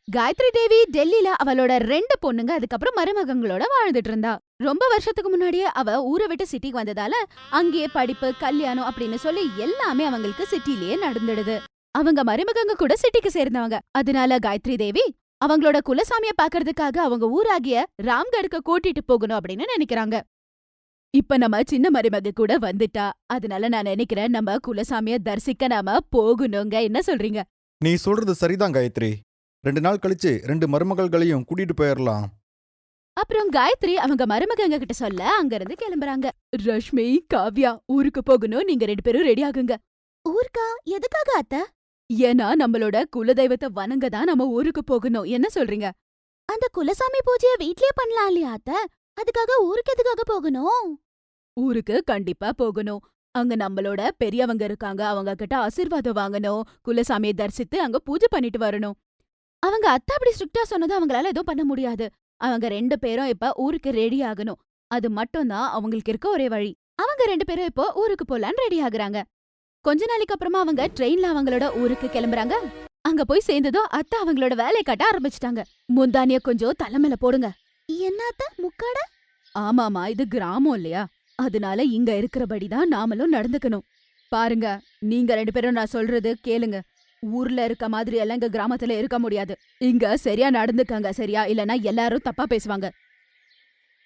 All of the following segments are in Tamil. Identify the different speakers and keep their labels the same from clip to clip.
Speaker 1: காயத்ரி தேவி டெல்லில அவளோட 2 பொண்ணுங்க அதுக்கப்புறம் மருமகங்களோட வாழ்ந்துட்டு இருந்தா. ரொம்ப வருஷத்துக்கு முன்னாடியே அவ ஊரை விட்டு சிட்டிக்கு வந்ததால அங்கேயே படிப்பு, கல்யாணம் அப்படின்னு சொல்லி எல்லாமே அவங்களுக்கு சிட்டிலேயே நடந்துடுது. அவங்க மருமகங்க கூட சிட்டிக்கு சேர்ந்தவங்க. அதனால காயத்ரி தேவி அவங்களோட குலசாமிய பாக்குறதுக்காக அவங்க ஊராகிய ராம்கருக்கு கூட்டிட்டு போகணும் அப்படின்னு நினைக்கிறாங்க. இப்ப நம்ம சின்ன மருமக கூட வந்துட்டா. அதனால நான் நினைக்கிறேன் நம்ம குலசாமிய தரிசிக்க நாம போகணுங்க. என்ன சொல்றீங்க?
Speaker 2: நீ சொல்றது சரிதான் காயத்ரி. 2 நாள் கழிச்சு 2 மருமகள்களையும் கூட்டிட்டு போயிடலாம்.
Speaker 1: அப்புறம் காயத்ரி அவங்க மருமகங்க கிட்ட சொல்ல அங்கிருந்து கிளம்புறாங்க. ரஷ்மி, காவ்யா ஊருக்கு போகணும். நீங்க 2 பேரும் ரெடி ஆகுங்க. ஊருக்கா? எதுக்காக அத்த? ஏன்னா நம்மளோட குலதெய்வத்தை வணங்க தான் நம்ம ஊருக்கு போகணும். என்ன சொல்றீங்க? அந்த குலசாமி பூஜைய வீட்லயே பண்ணலாம் இல்லையா அத்த? அதுக்காக ஊருக்கு எதுக்காக போகணும்? ஊருக்கு கண்டிப்பா போகணும். அங்க நம்மளோட பெரியவங்க இருக்காங்க. அவங்க கிட்ட ஆசீர்வாதம் வாங்கணும். குலசாமியை தரிசித்து அங்க பூஜை பண்ணிட்டு வரணும். அவங்க அத்தை அப்படி ஸ்ட்ரிக்ட்டா சொன்னதும் அவங்களால எதுவும் பண்ண முடியாது. அவங்க 2 பேரும் இப்ப ஊருக்கு ரெடி ஆகணும். அது மட்டும் தான் அவங்களுக்கு இருக்க ஒரே வழி. அவங்க 2 பேரும் இப்போ ஊருக்கு போலான்னு ரெடி ஆகுறாங்க. கொஞ்ச நாளைக்கு அப்புறமா அவங்க ட்ரெயின்ல அவங்களோட ஊருக்கு கிளம்புறாங்க. அங்க போய் சேர்ந்ததும் அத்தை அவங்களோட வேலைய காட்ட ஆரம்பிச்சிட்டாங்க. முந்தானிய கொஞ்சம் தலைமையில போடுங்க. என்ன அத்தை, முக்காட? ஆமாமா, இது கிராமம் இல்லையா? அதனால இங்க இருக்கிறபடிதான் நாமளும் நடந்துக்கணும். பாருங்க, நீங்க 2 பேரும் நான் சொல்றது கேளுங்க. ஊர்ல இருக்க மாதிரி எல்லாம் இங்க கிராமத்துல இருக்க முடியாது. இங்க சரியா நடந்துக்கங்க, சரியா? இல்லனா எல்லாரும் தப்பா பேசுவாங்க.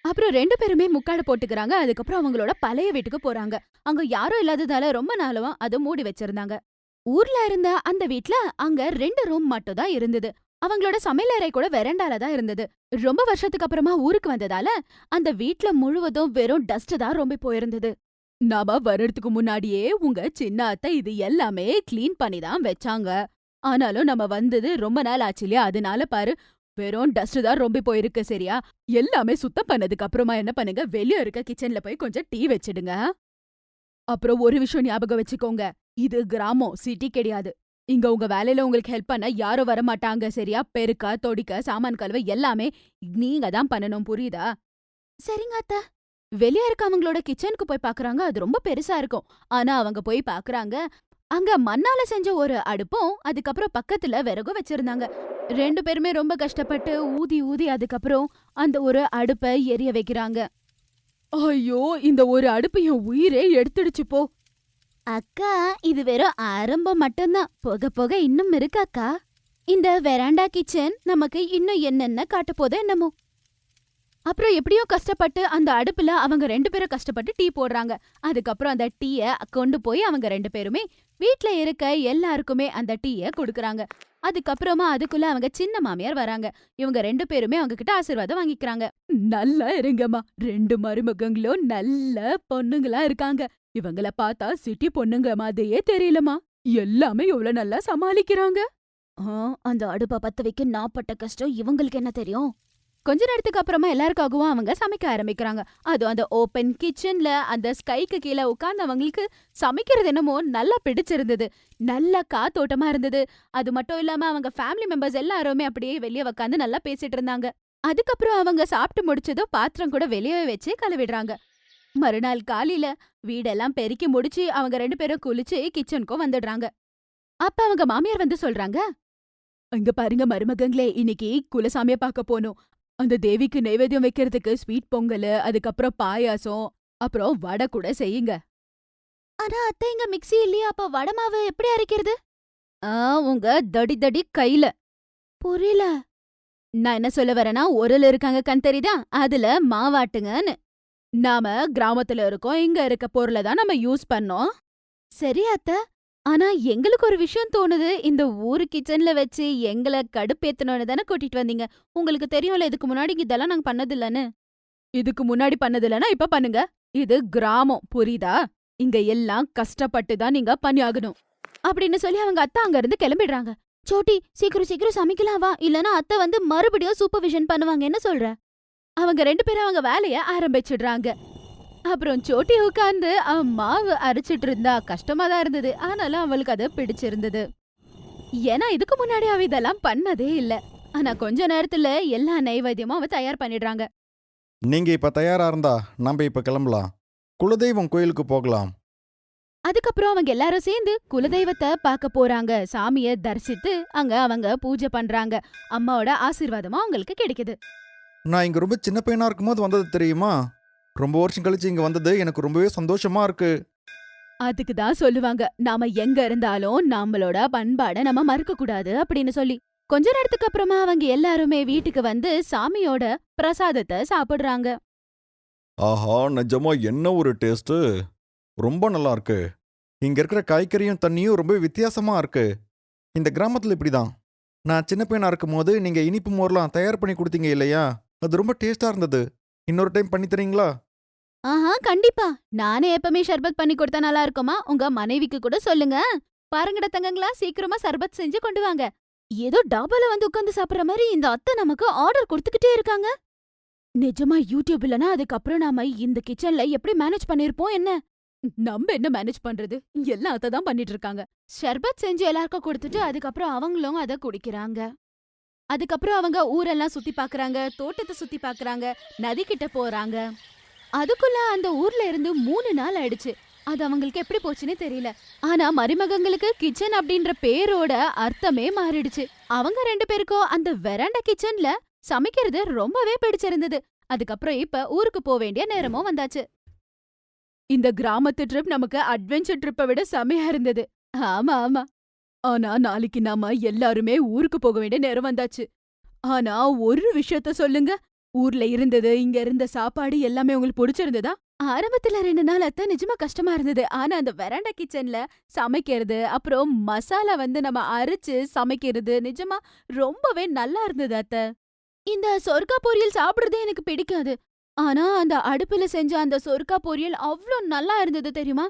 Speaker 1: அப்புறம் 2 பேருமே முக்காடு போட்டுக்கறாங்க. அதுக்கப்புறம் அவங்களோட பழைய வீட்டுக்கு போறாங்க. அங்க யாரும் இல்லாததால ரொம்ப நாளா அது மூடி வச்சிருந்தாங்க. ஊர்ல இருந்த அந்த வீட்ல அங்க 2 ரூம் மட்டும் தான் இருந்தது. அவங்களோட சமையலறை கூட வெரண்டால தான் இருந்தது. ரொம்ப வருஷத்துக்கு அப்புறமா ஊருக்கு வந்ததால அந்த வீட்ல முழுவதும் வெறும் டஸ்ட் தான் ரொம்ப போயிருந்தது. நாம வர்றதுக்கு முன்னாடியே உங்க சின்ன அத்தை இது எல்லாமே கிளீன் பண்ணி தான் வச்சாங்க. ஆனாலும் நம்ம வந்தது ரொம்ப நாள் ஆச்சு இல்லையா? அதனால பாரு, வெறும் டஸ்ட் தான் ரொம்ப போயிருக்கு, சரியா? எல்லாமே சுத்தம் பண்ணதுக்கு அப்புறமா என்ன பண்ணுங்க, வெளிய இருக்க கிச்சன்ல போய் கொஞ்சம் டீ வச்சிடுங்க. அப்புறம் ஒரு விஷயம் ஞாபகம் வச்சுக்கோங்க, இது கிராமம், சிட்டி கிடையாது. இங்க உங்க வேலையில உங்களுக்கு ஹெல்ப் பண்ண யாரும் வரமாட்டாங்க, சரியா? பெருக்க, தொடிக்க, சாமான் கழுவ எல்லாமே நீங்க தான் பண்ணணும், புரியுதா? சரிங்க அத்த. வெளிய இருக்க அவங்களோட கிச்சனுக்கு போய் பாக்குறாங்க. அது ரொம்ப பெருசா இருக்கும். ஆனா அவங்க போய் பாக்குறாங்க, அங்க மண்ணால செஞ்ச ஒரு அடுப்பும், அதுக்கப்புறம் பக்கத்துல விறகும் வச்சிருந்தாங்க. 2 பேருமே ரொம்ப கஷ்டப்பட்டு ஊதி ஊதி அதுக்கப்புறம் அந்த ஒரு அடுப்ப எரிய வைக்கிறாங்க. ஐயோ! இந்த ஒரு அடுப்பு என் உயிரே எடுத்துடுச்சு போ. அக்கா, இது வெறும் ஆரம்பம் மட்டும்தான். போக போக இன்னும் இருக்கு அக்கா. இந்த வெராண்டா கிச்சன் நமக்கு இன்னும் என்னென்ன காட்ட போதோ என்னமோ. அப்புறம் எப்படியோ கஷ்டப்பட்டு அந்த அடுப்புல அவங்க 2 பேரும் கஷ்டப்பட்டு டீ போடுறாங்க. அதுக்கப்புறம் அந்த டீய கொண்டு போய் அவங்க 2 பேருமே வீட்ல இருக்க எல்லாருக்குமே அந்த டீய குடுக்குறாங்க. அதுக்கப்புறமா அதுக்குள்ள அவங்க சின்ன மாமியார் வராங்க. இவங்க 2 பேருமே அவங்க கிட்ட ஆசீர்வாதம் வாங்கிக்கிறாங்க. நல்லா இருங்கம்மா. 2 மருமகங்களும் நல்ல பொண்ணுங்களா இருக்காங்க. இவங்கள பார்த்தா சிட்டி பொண்ணுங்க மாதிரியே தெரியலமா. எல்லாமே எவ்வளவு நல்லா சமாளிக்கிறாங்க. அந்த அடுப்ப பத்த வைக்க நான் பட்ட கஷ்டம் இவங்களுக்கு என்ன தெரியும்? கொஞ்ச நேரத்துக்கு அப்புறமா எல்லாருக்காகவும் அவங்க சமைக்க ஆரம்பிக்கிறாங்க. அதுவும் அந்த ஓபன் கிச்சன்ல அந்த ஸ்கைக்கு கீழே உட்கார்ந்தவங்களுக்கு சமைக்கிறது என்னமோ நல்லா பிடிச்சிருந்தது. நல்ல காத்தோட்டமா இருந்தது. அது மட்டும் இல்லாம அவங்க ஃபேமிலி மெம்பர்ஸ் எல்லாருமே அப்படியே வெளியே உட்காந்து நல்லா பேசிட்டு இருந்தாங்க. அதுக்கப்புறம் அவங்க சாப்பிட்டு முடிச்சதும் பாத்திரம் கூட வெளியே வச்சு கழுவிடுறாங்க. மறுநாள் காலையில வீடெல்லாம் பெருக்கி முடிச்சு அவங்க 2 பேரும் குளிச்சு கிச்சனுக்கும் வந்துடுறாங்க. அப்ப அவங்க மாமியார் வந்து சொல்றாங்க, இங்க பாருங்க மருமகங்களே, இன்னைக்கு குலசாமிய பார்க்க போனோம். அந்த தேவிக்கு நைவேத்தியம் வைக்கிறதுக்கு ஸ்வீட் பொங்கல், அதுக்கப்புறம் பாயாசம், அப்புறம் வடை கூட செய்யுங்க. ஆனா அத்தை, இங்க மிக்ஸி இல்லையா? அப்ப வடை மாவு எப்படி அரைக்கிறது? உங்க தடி தடி கையில. புரியல. நான் என்ன சொல்ல வரேன்னா, உரல் இருக்காங்க கண் தெரியுதா? அதுல மாவாட்டுங்கன்னு. நாம கிராமத்துல இருக்கோம். இங்க இருக்க பொருளை தான் நம்ம யூஸ் பண்ணோம். சரி அத்த. ஆனா எங்களுக்கு ஒரு விஷயம் தோணுது. இந்த ஊரு கிச்சன்ல வச்சு எங்கள கடுப்பேத்தணும்னு தானே கூட்டிட்டு வந்தீங்க. உங்களுக்கு தெரியும்ல இதுக்கு முன்னாடி இதெல்லாம் நாங்க பண்ணதில்லன்னு. இதுக்கு முன்னாடி பண்ணதில்லன்னா இப்ப பண்ணுங்க. இது கிராமம், புரியுதா? இங்க எல்லாம் கஷ்டப்பட்டு தான் நீங்க பண்ணியாகணும். அப்படின்னு சொல்லி அவங்க அத்தை அங்க இருந்து கிளம்பிடுறாங்க. சோட்டி, சீக்கிரம் சீக்கிரம் சமைக்கலாம் வா. இல்லனா அத்தை வந்து மறுபடியும் சூப்பர்விஷன் பண்ணுவாங்க. என்ன சொல்ற? அவங்க 2 பேரும் அவங்க வேலைய ஆரம்பிச்சிடுறாங்க. அப்புறம் சோட்டி உட்கார்ந்து மாவு அரைச்சிட்டு இருந்தா. கஷ்டமா தான் இருந்தது. ஆனாலும் அவளுக்கு அது பிடிச்சிருந்தது. ஏன்னா இதுக்கு முன்னாடி அவ இதெல்லாம் பண்ணதே இல்ல. ஆனா கொஞ்ச நேரத்துல எல்லா நைவேத்தியமும் அவ தயார் பண்ணிடுறாங்க.
Speaker 2: நீங்க இப்ப தயாரா இருந்தா நம்ம இப்ப கிளம்பலாம். குலதெய்வம் கோயிலுக்கு போகலாம்.
Speaker 1: அதுக்கப்புறம் அவங்க எல்லாரும் சேர்ந்து குலதெய்வத்தை பார்க்க போறாங்க. சாமிய தரிசித்து அங்க அவங்க பூஜை பண்றாங்க. அம்மாவோட ஆசீர்வாதமும் அவங்களுக்கு கிடைக்குது.
Speaker 2: நான் இங்க ரொம்ப சின்ன பையனா இருக்கும்போது வந்தது தெரியுமா? ரொம்ப வருஷம் கழிச்சு இங்க வந்தது எனக்கு ரொம்பவே சந்தோஷமா இருக்கு.
Speaker 1: அதுக்கு தான் சொல்லுவாங்க, நாம எங்க இருந்தாலும் நம்மளோட பண்பாட நம்ம மறக்க கூடாது அப்படின்னு சொல்லி. கொஞ்ச நேரத்துக்கு அப்புறமா அவங்க எல்லாருமே வீட்டுக்கு வந்து சாமியோட பிரசாதத்தை சாப்பிடுறாங்க.
Speaker 2: ஆஹா, நிஜமா என்ன ஒரு டேஸ்ட்! ரொம்ப நல்லா இருக்கு. இங்க இருக்கிற காய்கறியும் தண்ணியும் ரொம்ப வித்தியாசமா இருக்கு. இந்த கிராமத்துல இப்படிதான். நான் சின்ன பையனா இருக்கும்போது நீங்க இனிப்பு மோர்லாம் தயார் பண்ணி கொடுத்தீங்க இல்லையா? அது ரொம்ப டேஸ்டா இருந்தது. இன்னொரு டைம் பண்ணி தரீங்களா?
Speaker 1: ஆஹா, கண்டிப்பா. நானே எப்பவுமே ஷர்பத் பண்ணி கொடுத்தா நல்லா இருக்குமா? உங்க மனைவிக்கு கூட சொல்லுங்க. பாருங்கடா தங்கங்களா, சீக்கிரமா சர்பத் செஞ்சு கொண்டு வாங்க. ஏதோ டாபால வந்து உட்கார்ந்து சாப்பிடுற மாதிரி இந்த அத்தை நமக்கு ஆர்டர் கொடுத்துக்கிட்டே இருக்காங்க. நிஜமா யூடியூப் இல்லனா அதுக்கப்புறம் நாம இந்த கிச்சன்ல எப்படி மேனேஜ் பண்ணிருப்போம் என்ன? நம்ம என்ன மேனேஜ் பண்றது? எல்லாம் அத்தை தான் பண்ணிட்டு இருக்காங்க. ஷர்பத் செஞ்சு எல்லாருக்கும் கொடுத்துட்டு அதுக்கப்புறம் அவங்களும் அத குடிக்கிறாங்க. அதுக்கப்புறம் அவங்க ஊரெல்லாம் சுத்தி பாக்குறாங்க, தோட்டத்தை சுத்தி பாக்குறாங்க, நதி கிட்ட போறாங்க. அதுக்குள்ள அந்த ஊர்ல இருந்து 3 நாள் ஆயிடுச்சு. அது அவங்களுக்கு எப்படி போச்சுன்னே தெரியல. ஆனா மருமகங்களுக்கு கிச்சன் அப்படின்ற பேரோட அர்த்தமே மாறிடுச்சு. அவங்க 2 பேருக்கும் அந்த வெராண்டா கிச்சன்ல சமைக்கிறது ரொம்பவே பிடிச்சிருந்தது. அதுக்கப்புறம் இப்ப ஊருக்கு போக வேண்டிய நேரமும் வந்தாச்சு. இந்த கிராமத்து ட்ரிப் நமக்கு அட்வென்ச்சர் ட்ரிப்பை விட செமையா இருந்தது. ஆமா ஆமா. ஆனா நாளைக்கு நாம எல்லாருமே ஊருக்கு போக வேண்டிய நேரம் வந்தாச்சு. ஆனா ஒரு விஷயத்த சொல்லுங்க. ஊர்ல இருந்தது, இங்க இருந்த சாப்பாடு எல்லாமே உங்களுக்கு பிடிச்சிருந்ததா? ஆரம்பத்துல 2 நாள் அத்தை நிஜமா கஷ்டமா இருந்தது. ஆனா அந்த வெராண்டா கிச்சன்ல சமைக்கிறது, அப்புறம் மசாலா வந்து நம்ம அரைச்சு சமைக்கிறது நிஜமா ரொம்பவே நல்லா இருந்தது அத்தை. இந்த சொர்க்கா பொரியல் சாப்பிடுறதே எனக்கு பிடிக்காது. ஆனா அந்த அடுப்புல செஞ்ச அந்த சொர்க்கா பொரியல் அவ்ளோ நல்லா இருந்தது தெரியுமா?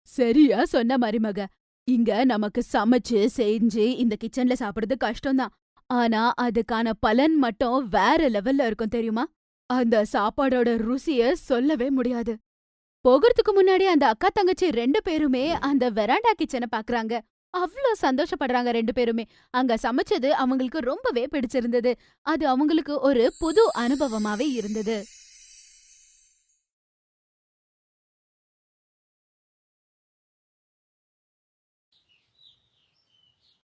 Speaker 1: சரியா சொன்ன மருமக. இங்க நமக்கு சமைச்சு செஞ்சு இந்த கிச்சன்ல சாப்பிடுறது கஷ்டம்தான். ஆனா அதுக்கான பலன் மட்டும் வேற லெவல்ல இருக்கும் தெரியுமா? அந்த சாப்பாடோட ருசிய சொல்லவே முடியாது. போகறதுக்கு முன்னாடி அந்த அக்கா தங்கச்சி 2 பேருமே அந்த வெராண்டா கிச்சனை பாக்குறாங்க. அவ்ளோ சந்தோஷப்படுறாங்க 2 பேருமே. அங்க சமைச்சது அவங்களுக்கு ரொம்பவே பிடிச்சிருந்தது. அது அவங்களுக்கு ஒரு புது அனுபவமாவே இருந்தது.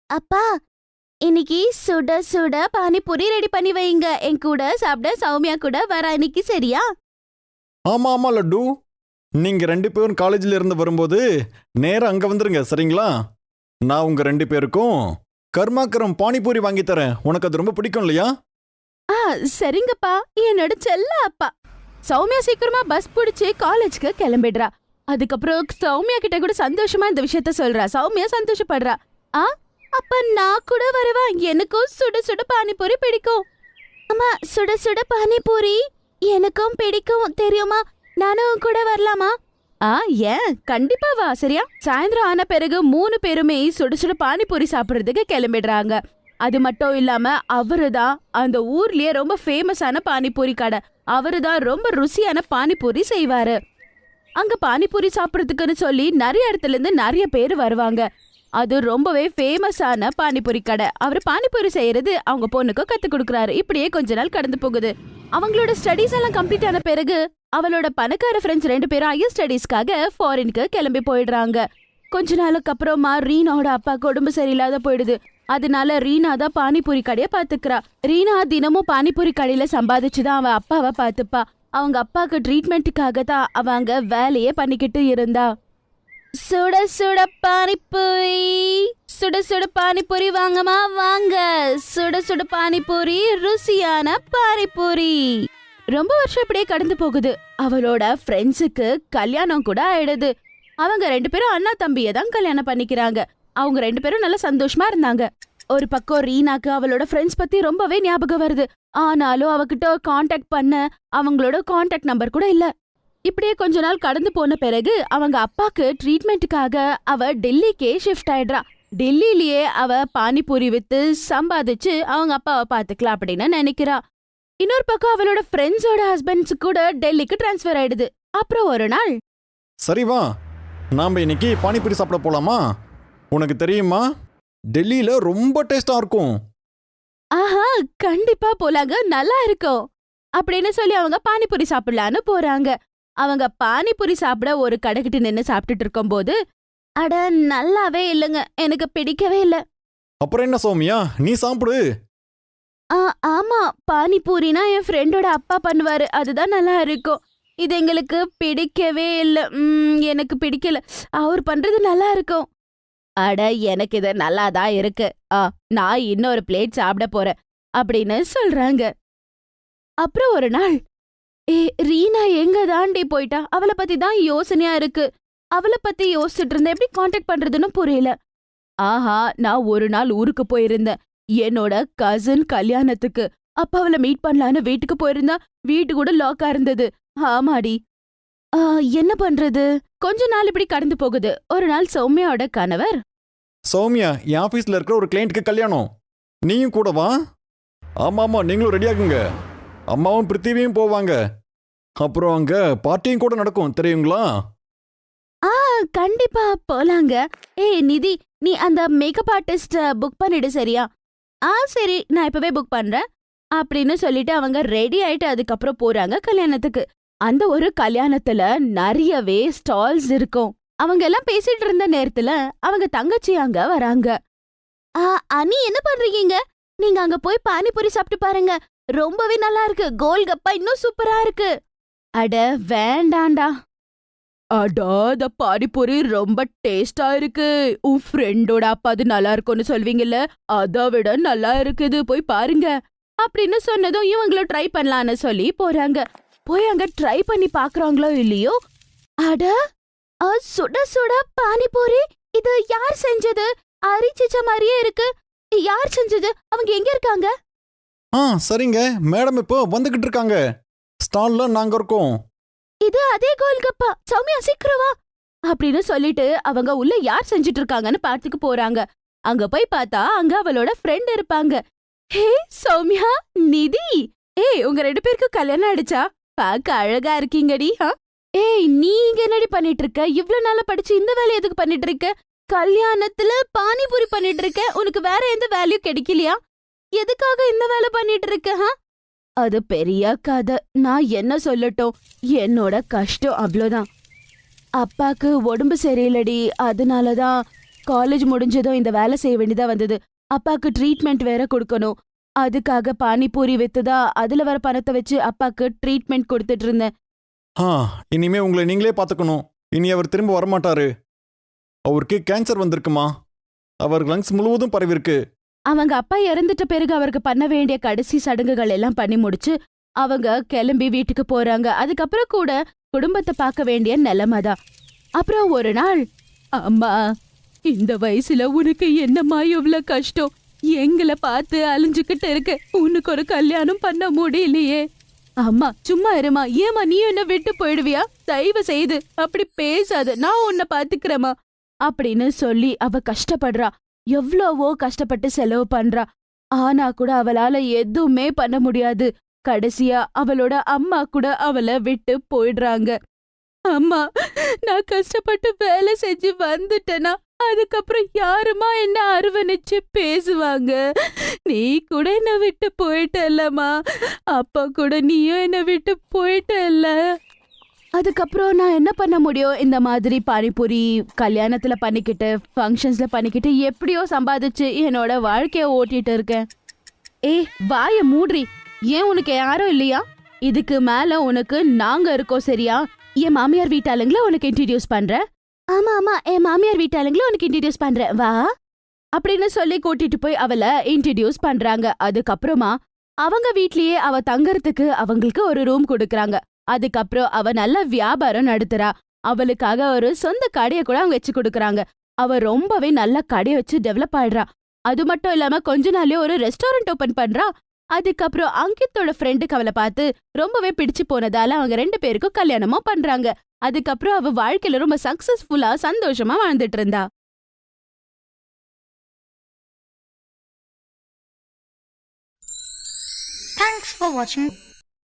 Speaker 1: அப்பா, இன்னைக்கு சுட சுட பானிபூரி ரெடி பண்ணி வைங்க. என் கூட சாப்பிட சௌமியா கூட வரா இன்னைக்கு, சரியா?
Speaker 2: ஆமா ஆமா லட்டு. நீங்க 2 பேரும் காலேஜ்ல இருந்து வரும்போது நேரா அங்க வந்துருங்க, சரிங்களா? நான் உங்க 2 பேருக்கும் கர்மாக்கரம் பானிபூரி வாங்கி தரேன். உனக்கு அது ரொம்ப பிடிக்கும் இல்லையா?
Speaker 1: ஆ, சரிங்கப்பா. என்னோட செல்ல அப்பா. சௌமியா சீக்கிரமா பஸ் பிடிச்சு காலேஜ்க்கு கிளம்பிடுறா. அதுக்கப்புறம் சௌமியா கிட்ட கூட சந்தோஷமா இந்த விஷயத்த சொல்றா. சௌமியா சந்தோஷப்படுறா. ஆ, அப்ப நான் கூட வரவா? எனக்கும் சுட சுட பானிபூரி பிடிக்கும். அம்மா, சுட சுட பானிபூரி எனக்கும் பிடிக்கும் தெரியுமா? நானும் கூட வரலாமா? ஆ, ஏன், கண்டிப்பா வா, சரியா? சாயந்தரம் ஆன பிறகு 3 பேருமே சுட சுட பானிபூரி சாப்பிடுறதுக்கு கிளம்பிடுறாங்க. அது மட்டும் இல்லாம அவருதான் அந்த ஊர்லயே ரொம்ப ஃபேமஸான பானிபூரி கடை. அவருதான் ரொம்ப ருசியான பானிபூரி செய்வாரு. அங்க பானிபூரி சாப்பிடுறதுக்குன்னு சொல்லி நிறைய இடத்துல இருந்து நிறைய பேர் வருவாங்க. அது ரொம்பவே ஃபேமஸான பானிபூரி கடை. அவர் பானிபூரி செய்யறது அவங்க பொண்ணுக்கு கத்து கொடுக்கறாரு. இப்படியே கொஞ்ச நாள் கடந்து போகுது. அவங்களோட ஸ்டடீஸ் எல்லாம் கம்ப்ளீட் ஆன பிறகு அவளோட பணக்கார ஃப்ரெண்ட்ஸ் 2 பேரும் ஹையர் ஸ்டடீஸ்க்காக ஃபாரினுக்கு கிளம்பி போயிடுறாங்க. கொஞ்ச நாளுக்கு அப்புறமா ரீனாவோட அப்பாக்கு உடம்பு சரியில்லாத போயிடுது. அதனால ரீனா தான் பானிபூரி கடையை பாத்துக்கிறா. ரீனா தினமும் பானிபூரி கடையில சம்பாதிச்சுதான் அவ அப்பாவை பாத்துப்பா. அவங்க அப்பாக்கு ட்ரீட்மெண்ட்டுக்காக தான் அவங்க வேலையே பண்ணிக்கிட்டு இருந்தா. சுட சுட பானிபூரி, சுட சுட பானிபூரி வாங்கம்மா வாங்க. சுட சுட பானிபூரி, ருசியான பானிபூரி. ரொம்ப வருஷம் இப்படியே கடந்து போகுது. அவளோட ஃப்ரெண்ட்ஸுக்கு கல்யாணம் கூட ஆயிடுது. அவங்க 2 பேரும் அண்ணா தம்பியை தான் கல்யாணம் பண்ணிக்கிறாங்க. அவங்க 2 பேரும் நல்லா சந்தோஷமா இருந்தாங்க. ஒரு பக்கம் ரீனாக்கு அவளோட ஃப்ரெண்ட்ஸ் பத்தி ரொம்பவே ஞாபகம் வருது. ஆனாலும் அவகிட்ட காண்டாக்ட் பண்ண அவங்களோட காண்டாக்ட் நம்பர் கூட இல்ல. இப்படியே கொஞ்ச நாள் கடந்து போன பிறகு அவங்க அப்பாக்கு ட்ரீட்மெண்ட்டுக்காக அவ டெல்லிக்கே ஷிஃப்ட் ஆயிடுறா. டெல்லியிலேயே அவ பானிபூரி வித்து சம்பாதிச்சு அவங்க அப்பாவை பாத்துக்கலாம் அப்படின்னு நினைக்கிறா. இன்னொரு பக்கம் அவளோட ஃப்ரெண்ட்ஸோட ஹஸ்பண்ட்ஸ் கூட டெல்லிக்கு டிரான்ஸ்ஃபர் ஆயிடுது. அப்புறம் ஒரு நாள்,
Speaker 2: சரி வா, நாம இன்னைக்கு பானிபூரி சாப்பிட போலாமா? உனக்கு தெரியுமா, டெல்லியில ரொம்ப டேஸ்டா இருக்கும்.
Speaker 1: ஆஹா, கண்டிப்பா போலாங்க, நல்லா இருக்கும் அப்படின்னு சொல்லி அவங்க பானிபூரி சாப்பிடலான்னு போறாங்க. அவங்க பானிபூரி சாப்பிட ஒரு கடைக்கிட்ட நின்னு சாப்பிட்டுட்டு இருக்கும்போது அட நல்லாவே இல்லைங்க, எனக்கு பிடிக்கவே இல்ல.
Speaker 2: அப்புறம் என்ன சௌமியா, நீ சாப்பிடு.
Speaker 1: ஆமா, பானிபூரினா என் ஃப்ரெண்டோட அப்பா பண்ணுவாரு, அதுதான் நல்லா இருக்கும். இது எங்களுக்கு பிடிக்கவே இல்ல. எனக்கு பிடிக்கல. அவர் பண்றது நல்லா இருக்கும். அட எனக்கு இது நல்லாதான் இருக்கு. நான் இன்னொரு பிளேட் சாப்பிட போறேன் அப்படின்னு சொல்றாங்க. அப்புறம் ஒரு நாள், ரீனா எங்க தாண்டி போயிட்டா? அவளை பத்தி தான் யோசனையா இருக்கு. அவளை பத்தி யோசிச்சுட்டு இருந்தேன், எப்படி காண்டாக்ட் பண்றதுன்னு புரியல. ஆஹா, நான் ஒரு நாள் ஊருக்கு போயிருந்தேன் என்னோட கசின் கல்யாணத்துக்கு. அப்ப அவளை மீட் பண்ணலான்னு வீட்டுக்கு போயிருந்தா, வீட்டு கூட லாக்கா இருந்தது. ஆமாடி. என்ன பண்றது? கொஞ்ச நாள் இப்படி கடந்து போகுது. ஒரு நாள் சௌமியாவோட கணவர்,
Speaker 2: சௌமியா, என் ஆஃபீஸில் இருக்கிற ஒரு கிளைண்ட்டுக்கு கல்யாணம், நீயும் கூட வா. ஆமாம், நீங்களும் ரெடியாகுங்க. அம்மாவும் பிருத்திவியும் போவாங்க. அப்புறம் அங்கே பார்ட்டியும் கூட நடக்கும், தெரியுங்களா?
Speaker 1: கண்டிப்பா போலாங்க. நிதி, நீ அந்த மேக்கப் ஆர்டிஸ்ட புக் பண்ணிடு, சரியா? சரி, நான் இப்பவே புக் பண்றேன் அப்படின்னு சொல்லிட்டு அவங்க ரெடி ஆயிட்டு அதுக்கப்புறம் போறாங்க கல்யாணத்துக்கு. அந்த ஒரு கல்யாணத்துல நிறையவே ஸ்டால்ஸ் இருக்கும். அவங்க எல்லாம் பேசிட்டு இருந்த நேரத்துல அவங்க தங்கச்சி அங்க வராங்க. அனி, என்ன பண்றீங்க? நீங்க அங்க போய் பானிபூரி சாப்பிட்டு பாருங்க, ரொம்பவே நல்லா இருக்கு. கோல்கப்பா இன்னும் சூப்பரா இருக்கு. அட வேண்டாண்டா. அட பானிபூரி ரொம்ப டேஸ்டா இருக்கு. உன் ஃப்ரெண்டோட அப்பா அது நல்லா இருக்கும்னு சொல்வீங்கல்ல, அதை விட நல்லா இருக்குது, போய் பாருங்க அப்படின்னு சொன்னதும் இவங்களும் ட்ரை பண்ணலான்னு சொல்லி போறாங்க. போய் அங்க ட்ரை பண்ணி பாக்குறாங்களோ இல்லையோ, அட சுட சுட பானிபூரி. இது யார் செஞ்சது? அரிச்சிச்ச மாதிரியே இருக்கு. யார் செஞ்சது? அவங்க எங்க இருக்காங்க?
Speaker 2: சரிங்க மேடம், இப்போ வந்துகிட்டு இருக்காங்க. ஸ்டால்ல நாங்க இருக்கோம்.
Speaker 1: இது அதே கோல்கப்பா. சௌமியா, சீக்கிரம் வா அப்படின்னு சொல்லிட்டு அவங்க உள்ள யார் செஞ்சுட்டு இருக்காங்கன்னு பார்த்துக்கு போறாங்க. அங்க போய் பார்த்தா அங்க அவளோட ஃப்ரெண்ட் இருப்பாங்க. ஹே சௌமியா, நிதி, உங்க 2 பேருக்கு கல்யாணம் ஆயிடுச்சா? பாக்க அழகா இருக்கீங்கடி. நீ இங்க என்னடி பண்ணிட்டு இருக்க? இவ்ளோ நாளா படிச்சு இந்த வேலை எதுக்கு பண்ணிட்டு இருக்க? கல்யாணத்துல பானிபூரி பண்ணிட்டு இருக்க, உனக்கு வேற எந்த வேலையும் கிடைக்கலையா? எதுக்காக இந்த வேலை பண்ணிட்டு இருக்க? அது பெரிய கதை, நான் என்ன சொல்லட்டும், என்னோட கஷ்டம் அவ்வளோதான். அப்பாக்கு உடம்பு சரியில்லடி, அதனாலதான் காலேஜ் முடிஞ்சதும் இந்த வேலை செய்ய வேண்டியதா வந்தது. அப்பாக்கு ட்ரீட்மெண்ட் வேற கொடுக்கணும். அதுக்காக பானிபூரி வித்துதா அதுல வர பணத்தை வச்சு அப்பாக்கு ட்ரீட்மெண்ட் கொடுத்துட்டு இருந்தேன்.
Speaker 2: இனிமே உங்களை நீங்களே பார்த்துக்கணும். இனி அவர் திரும்ப வரமாட்டாரு. அவருக்கு கேன்சர் வந்திருக்குமா, அவர் லங்ஸ் முழுவதும் பரவிருக்கு.
Speaker 1: அவங்க அப்பா இறந்துட்ட பிறகு அவருக்கு பண்ண வேண்டிய கடைசி சடங்குகள் எல்லாம் பண்ணி முடிச்சு அவங்க கிளம்பி வீட்டுக்கு போறாங்க. அதுக்கப்புறம் கூட குடும்பத்தை பார்க்க வேண்டிய நிலைமைதான். அப்புறம் ஒரு நாள், அம்மா, இந்த வயசுல உனக்கு என்னம்மா இவ்வளவு கஷ்டம்? எங்களை பார்த்து அழிஞ்சுக்கிட்டு இருக்க, உனக்கு ஒரு கல்யாணம் பண்ண முடியலையே. அம்மா சும்மா இருமா. ஏமா நீ என்ன விட்டு போயிடுவியா? தயவு செய்து அப்படி பேசாத, நான் உன்னை பாத்துக்கிறேமா அப்படின்னு சொல்லி அவ கஷ்டப்படுறா. எவ்வளவோ கஷ்டப்பட்டு செலவு பண்றா. ஆனா கூட அவளால எதுவுமே பண்ண முடியாது. கடைசியா அவளோட அம்மா கூட அவளை விட்டு போயிடுறாங்க. அம்மா, நான் கஷ்டப்பட்டு வேலை செஞ்சு வந்துட்டேனா அதுக்கப்புறம் யாருமா என்ன அரவணைச்சு பேசுவாங்க? நீ கூட என்ன விட்டு போயிட்டல்லம்மா, அப்பா கூட நீயும் என்ன விட்டு போயிட்டல்ல. அதுக்கப்புறம் நான் என்ன பண்ண முடியும்? இந்த மாதிரி பானிபூரி கல்யாணத்துல பண்ணிக்கிட்டு ஃபங்க்ஷன்ஸ்ல பண்ணிக்கிட்டு எப்படியோ சம்பாதிச்சு என்னோட வாழ்க்கைய ஓட்டிட்டு இருக்கேன். வாய மூட்ரி. ஏன் உனக்கு யாரும் இல்லையா? இதுக்கு மேல உனக்கு நாங்க இருக்கோம், சரியா? என் மாமியார் வீட்டாளுங்களை உனக்கு இன்ட்ரடியூஸ் பண்றேன். ஆமா, என் மாமியார் வீட்டாளுங்களை உனக்கு இன்ட்ரடியூஸ் பண்றேன், வா அப்படின்னு சொல்லி கூட்டிட்டு போய் அவளை இன்ட்ரடியூஸ் பண்றாங்க. அதுக்கப்புறமா அவங்க வீட்லயே அவ தங்கறதுக்கு அவங்களுக்கு ஒரு ரூம் கொடுக்கறாங்க. அதுக்கப்புறம் அவ நல்ல வியாபாரம் நடத்துறா. அவளுக்காக ஒரு சொந்த கடையை கூட அவங்க வச்சு கொடுக்கறாங்க. அவ ரொம்பவே நல்ல கடையை வச்சு டெவலப் ஆயிடுறா. அது மட்டும் இல்லாம கொஞ்ச நாள்லயே ஒரு ரெஸ்டாரண்ட் ஓபன் பண்றா. அதுக்கப்புறம் அங்கித்தோட ஃப்ரெண்டுக்கு அவளை பார்த்து ரொம்பவே பிடிச்சு போனதால அவங்க 2 பேருக்கும் கல்யாணமும் பண்றாங்க. அதுக்கப்புறம் அவ வாழ்க்கையில ரொம்ப சக்சஸ்ஃபுல்லா சந்தோஷமா வாழ்ந்துட்டு இருந்தா.
Speaker 3: Thanks for watching.